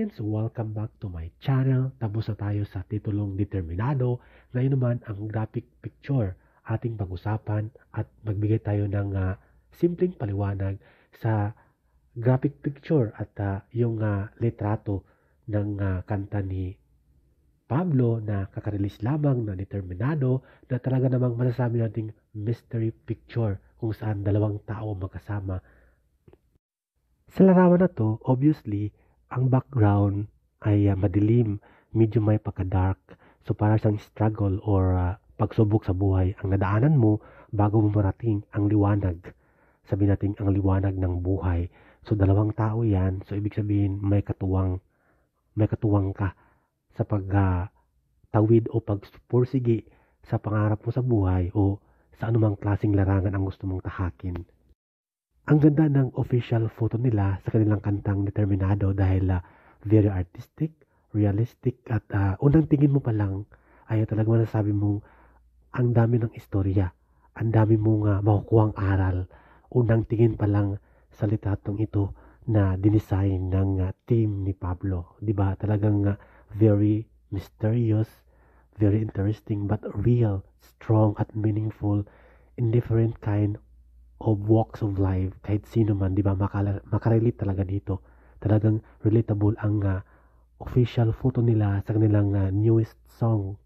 audience, welcome back to my channel. Tapos na tayo sa titulong Determinado. Ngayon naman ang graphic picture ating pag-usapan at magbigay tayo ng simpleng paliwanag sa graphic picture at yung litrato ng kanta ni Pablo na kakarelease lamang na Determinado na talaga namang masasabi nating mystery picture kung saan dalawang tao magkasama. Sa larawan na to, obviously, ang background ay madilim, medyo may pagka-dark. So para siyang struggle or pagsubok sa buhay ang nadaanan mo bago mo marating ang liwanag. Sabi natin ang liwanag ng buhay. So dalawang tao yan. So ibig sabihin may katuwang ka sa pagtawid o pagpursige sa pangarap mo sa buhay o sa anumang klaseng larangan ang gusto mong tahakin. Ang ganda ng official photo nila sa kanilang kantang Determinado dahil very artistic, realistic at unang tingin mo pa lang ay talagang masasabi mong ang dami ng istorya, ang dami mong makukuhang aral. Unang tingin pa lang sa litratong ito na dinesign ng team ni Pablo. Diba? Talagang very mysterious, very interesting but real, strong at meaningful in different kind of walks of life, kahit sino man, di ba, makarelate talaga dito. Talagang relatable ang official photo nila sa kanilang newest song